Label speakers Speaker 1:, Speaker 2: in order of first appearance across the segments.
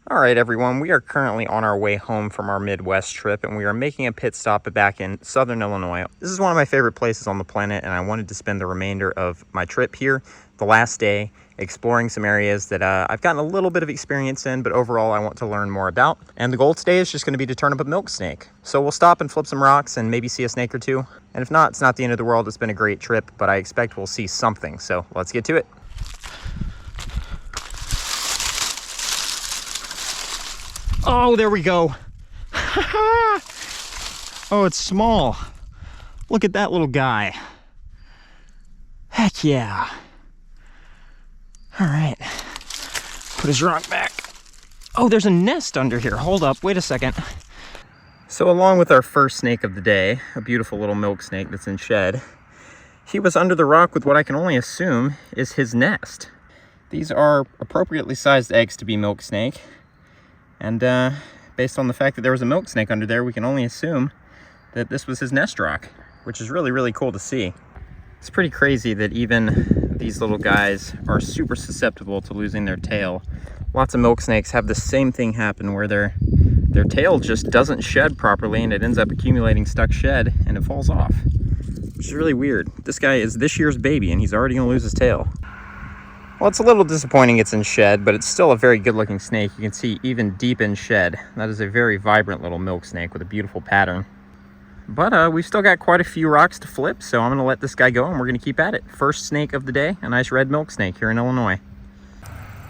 Speaker 1: All right, everyone, we are currently on our way home from our Midwest trip, and we are making a pit stop back in Southern Illinois. This is one of my favorite places on the planet, and I wanted to spend the remainder of my trip here, the last day, exploring some areas that I've gotten a little bit of experience in, but overall I want to learn more about. And the goal today is just going to be to turn up a milk snake. So we'll stop and flip some rocks and maybe see a snake or two. And if not, it's not the end of the world. It's been a great trip, but I expect we'll see something. So let's get to it. Oh, there we go. Oh, it's small. Look at that little guy. Heck yeah. All right, put his rock back. Oh, there's a nest under here. Hold up, wait a second. So along with our first snake of the day, a beautiful little milk snake that's in shed, he was under the rock with what I can only assume is his nest. These are appropriately sized eggs to be milk snake. And based on the fact that there was a milk snake under there, we can only assume that this was his nest rock, which is really, really cool to see. It's pretty crazy that even these little guys are super susceptible to losing their tail. Lots of milk snakes have the same thing happen where their tail just doesn't shed properly and it ends up accumulating stuck shed and it falls off, which is really weird. This guy is this year's baby and he's already gonna lose his tail. Well, it's a little disappointing it's in shed, but it's still a very good looking snake. You can see even deep in shed. That is a very vibrant little milk snake with a beautiful pattern. But we've still got quite a few rocks to flip, so I'm gonna let this guy go and we're gonna keep at it. First snake of the day, a nice red milk snake here in Illinois.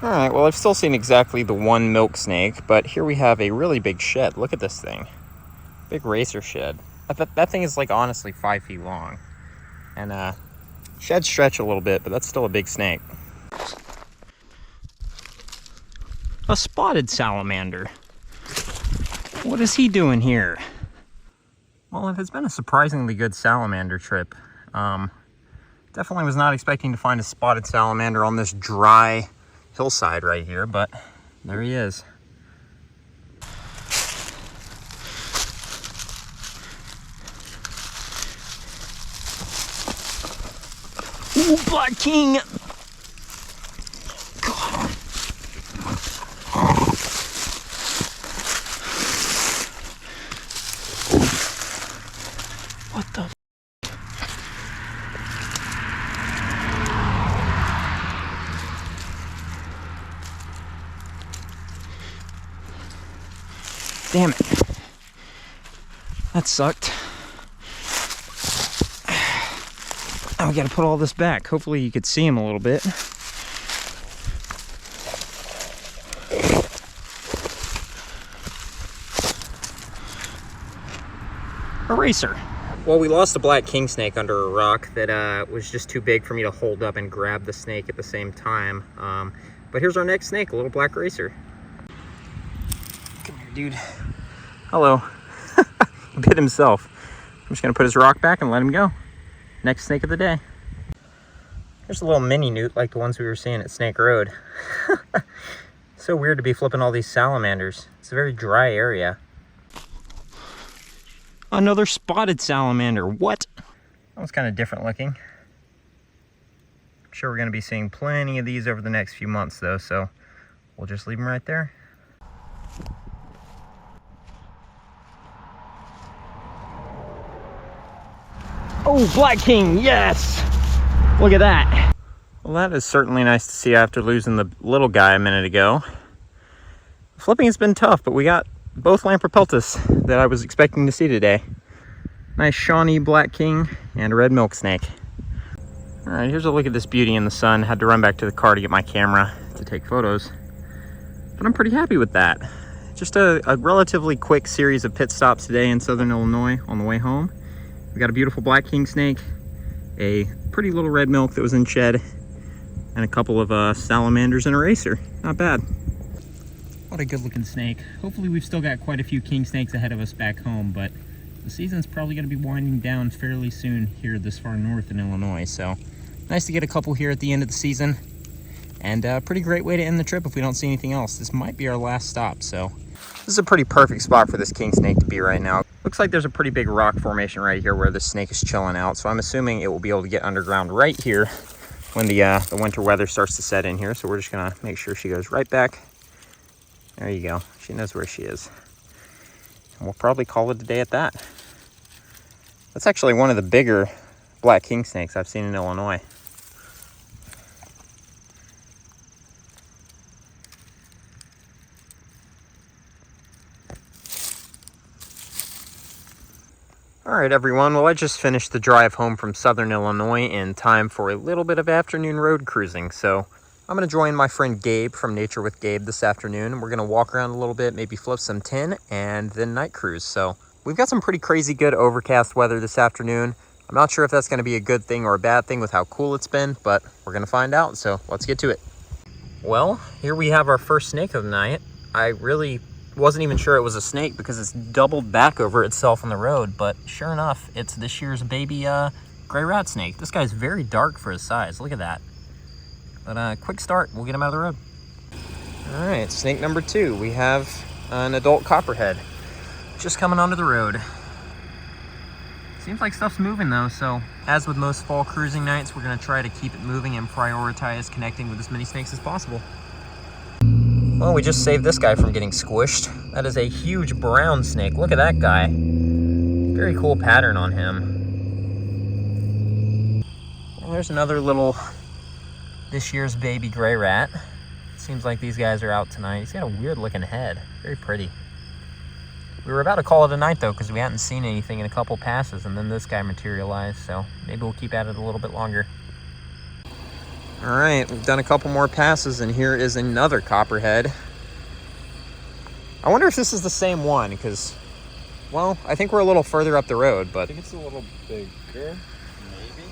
Speaker 1: All right, well, I've still seen exactly the one milk snake, but here we have a really big shed. Look at this thing. Big racer shed. That thing is like honestly 5 feet long. And sheds stretch a little bit, but that's still a big snake. A spotted salamander. What is he doing here? Well, it has been a surprisingly good salamander trip. Definitely was not expecting to find a spotted salamander on this dry hillside right here, but there he is. Ooh, Black King! What the? Damn it. That sucked. Now we gotta put all this back. Hopefully you could see him a little bit. Eraser. Well, we lost a black king snake under a rock that was just too big for me to hold up and grab the snake at the same time. But here's our next snake, a little black racer. Come here, dude. Hello. He bit himself. I'm just gonna put his rock back and let him go. Next snake of the day. Here's a little mini newt like the ones we were seeing at Snake Road. So weird to be flipping all these salamanders. It's a very dry area. Another spotted salamander. What? That was kind of different looking. I'm sure we're going to be seeing plenty of these over the next few months though, so we'll just leave them right there. Oh, Black King, yes! Look at that. Well, that is certainly nice to see after losing the little guy a minute ago. Flipping has been tough, but we got both Lamprepeltis that I was expecting to see today. Nice Shawnee Black King and a red milk snake. All right, here's a look at this beauty in the sun. Had to run back to the car to get my camera to take photos, but I'm pretty happy with that. Just a relatively quick series of pit stops today in Southern Illinois on the way home. We got a beautiful Black King snake, a pretty little red milk that was in shed, and a couple of salamanders and a racer. Not bad. What a good looking snake. Hopefully we've still got quite a few king snakes ahead of us back home, but the season's probably going to be winding down fairly soon here this far north in Illinois. So nice to get a couple here at the end of the season, and a pretty great way to end the trip if we don't see anything else. This might be our last stop, so this is a pretty perfect spot for this king snake to be right now. Looks like there's a pretty big rock formation right here where the snake is chilling out, so I'm assuming it will be able to get underground right here when the winter weather starts to set in here. So we're just gonna make sure she goes right back There you go. She knows where she is. And we'll probably call it a day at that. That's actually one of the bigger black king snakes I've seen in Illinois. All right, everyone. Well, I just finished the drive home from Southern Illinois in time for a little bit of afternoon road cruising. So I'm going to join my friend Gabe from Nature with Gabe this afternoon. We're going to walk around a little bit, maybe flip some tin, and then night cruise. So we've got some pretty crazy good overcast weather this afternoon. I'm not sure if that's going to be a good thing or a bad thing with how cool it's been, but we're going to find out. So let's get to it. Well, here we have our first snake of the night. I really wasn't even sure it was a snake because it's doubled back over itself on the road, but sure enough, it's this year's baby gray rat snake. This guy's very dark for his size. Look at that. But quick start, we'll get him out of the road. All right, snake number 2. We have an adult copperhead just coming onto the road. Seems like stuff's moving though, so as with most fall cruising nights, we're gonna try to keep it moving and prioritize connecting with as many snakes as possible. Well, we just saved this guy from getting squished. That is a huge brown snake. Look at that guy. Very cool pattern on him. Well, there's another little, this year's baby gray rat. Seems like these guys are out tonight. He's got a weird looking head. Very pretty. We were about to call it a night though, because we hadn't seen anything in a couple passes, and then this guy materialized, so maybe we'll keep at it a little bit longer. All right, we've done a couple more passes, and here is another copperhead. I wonder if this is the same one, because, well, I think we're a little further up the road, but...
Speaker 2: I think it's a little bigger, maybe?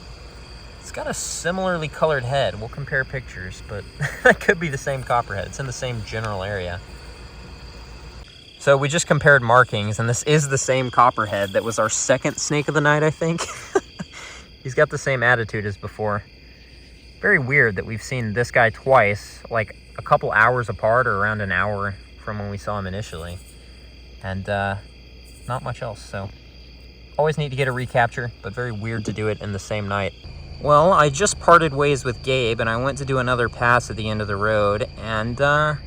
Speaker 1: It's got a similarly colored head. We'll compare pictures, but that could be the same copperhead. It's in the same general area. So we just compared markings, and this is the same copperhead that was our second snake of the night, I think. He's got the same attitude as before. Very weird that we've seen this guy twice, like a couple hours apart or around an hour from when we saw him initially. And not much else, so always neat to get a recapture, but very weird to do it in the same night. Well, I just parted ways with Gabe, and I went to do another pass at the end of the road, and I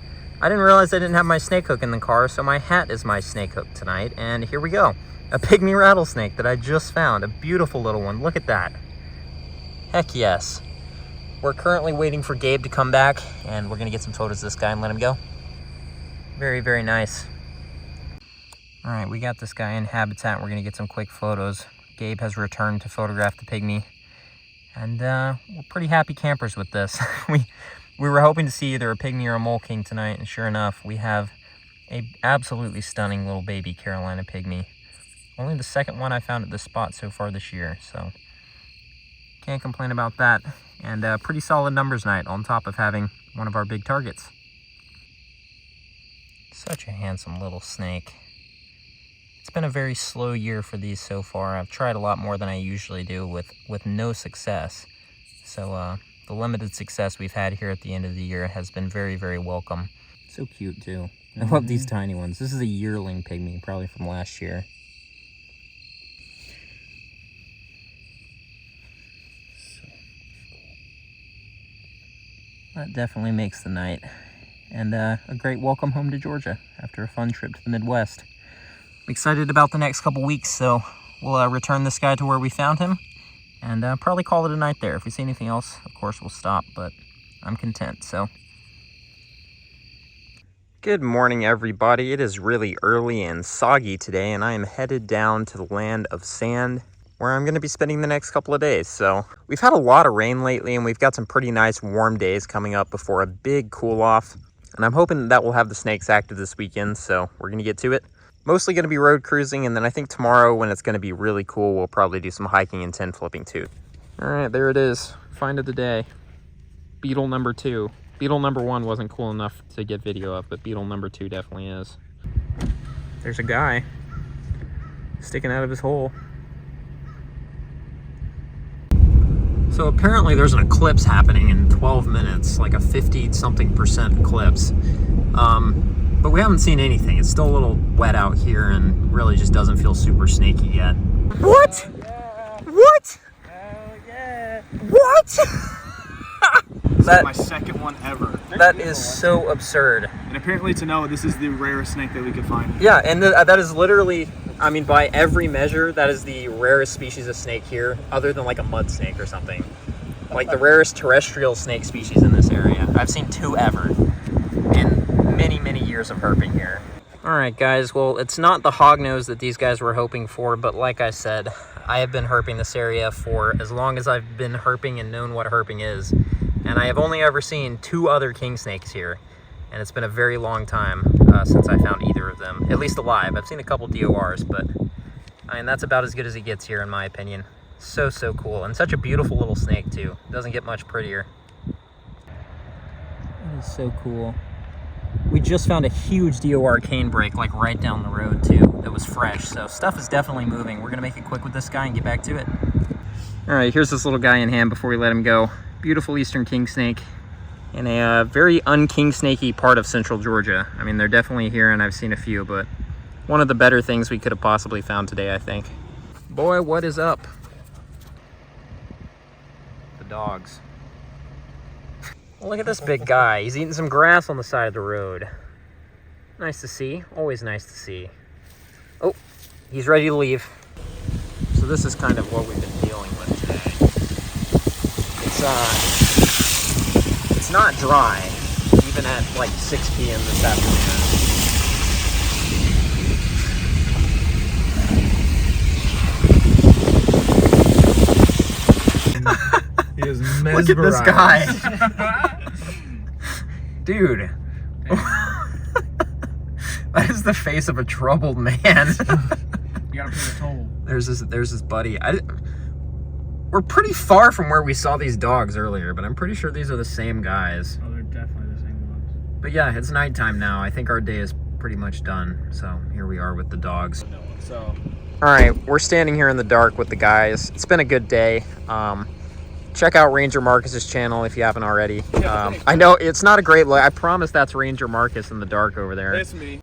Speaker 1: didn't realize I didn't have my snake hook in the car, so my hat is my snake hook tonight, and here we go. A pygmy rattlesnake that I just found, a beautiful little one. Look at that. Heck yes. We're currently waiting for Gabe to come back, and we're gonna get some photos of this guy and let him go. Very, very nice. All right, we got this guy in habitat. We're gonna get some quick photos. Gabe has returned to photograph the pygmy, and we're pretty happy campers with this. We were hoping to see either a pygmy or a mole king tonight, and sure enough, we have a absolutely stunning little baby Carolina pygmy. Only the second one I found at this spot so far this year, so can't complain about that. And a pretty solid numbers night on top of having one of our big targets. Such a handsome little snake. It's been a very slow year for these so far. I've tried a lot more than I usually do with no success. So the limited success we've had here at the end of the year has been very, very welcome. So cute too. I love these tiny ones. This is a yearling pygmy, probably from last year. That definitely makes the night. And a great welcome home to Georgia after a fun trip to the Midwest. I'm excited about the next couple weeks, so we'll return this guy to where we found him and probably call it a night there. If we see anything else, of course, we'll stop, but I'm content, so. Good morning, everybody. It is really early and soggy today, and I am headed down to the land of sand, where I'm going to be spending the next couple of days. So we've had a lot of rain lately, and we've got some pretty nice warm days coming up before a big cool off. And I'm hoping that we'll have the snakes active this weekend, so we're going to get to it. Mostly going to be road cruising, and then I think tomorrow when it's going to be really cool, we'll probably do some hiking and tin flipping too. All right, there it is. Find of the day. Beetle number 2. Beetle number 1 wasn't cool enough to get video of, but beetle number 2 definitely is. There's a guy sticking out of his hole. So apparently there's an eclipse happening in 12 minutes, like a 50-something% eclipse. But we haven't seen anything. It's still a little wet out here and really just doesn't feel super snaky yet. What?
Speaker 2: Yeah.
Speaker 1: What?
Speaker 2: Oh, yeah.
Speaker 1: What?
Speaker 2: is my second one ever.
Speaker 1: That is so absurd.
Speaker 2: And apparently to know, this is the rarest snake that we could find.
Speaker 1: Yeah, and that is literally, I mean, by every measure, that is the rarest species of snake here, other than like a mud snake or something. Like the rarest terrestrial snake species in this area. I've seen 2 ever in many, many years of herping here. All right, guys, well, it's not the hognose that these guys were hoping for, but like I said, I have been herping this area for as long as I've been herping and known what herping is. And I have only ever seen 2 other king snakes here. And it's been a very long time since I found either of them, at least alive. I've seen a couple DORs, but I mean, that's about as good as it gets here in my opinion. So, so cool. And such a beautiful little snake too. Doesn't get much prettier. That is so cool. We just found a huge DOR cane break like right down the road too. That was fresh. So stuff is definitely moving. We're gonna make it quick with this guy and get back to it. All right, here's this little guy in hand before we let him go. Beautiful eastern king snake in a very un-king snakey part of central Georgia. I mean, they're definitely here and I've seen a few, but one of the better things we could have possibly found today, I think. Boy, what is up? The dogs. Well, look at this big guy. He's eating some grass on the side of the road. Nice to see. Always nice to see. Oh, he's ready to leave. So this is kind of what we've been dealing with today. It's not dry, even at like 6 p.m. this afternoon.
Speaker 2: He is
Speaker 1: mesmerized. Look at this guy. Dude. That is the face of a troubled man.
Speaker 2: You gotta pay the toll.
Speaker 1: There's his buddy. We're pretty far from where we saw these dogs earlier, but I'm pretty sure these are the same guys.
Speaker 2: Oh, they're definitely the same ones.
Speaker 1: But yeah, it's nighttime now. I think our day is pretty much done. So here we are with the dogs.
Speaker 2: So,
Speaker 1: all right, we're standing here in the dark with the guys. It's been a good day. Check out Ranger Marcus's channel if you haven't already. I know it's not a great look. I promise that's Ranger Marcus in the dark over there.
Speaker 2: It's me.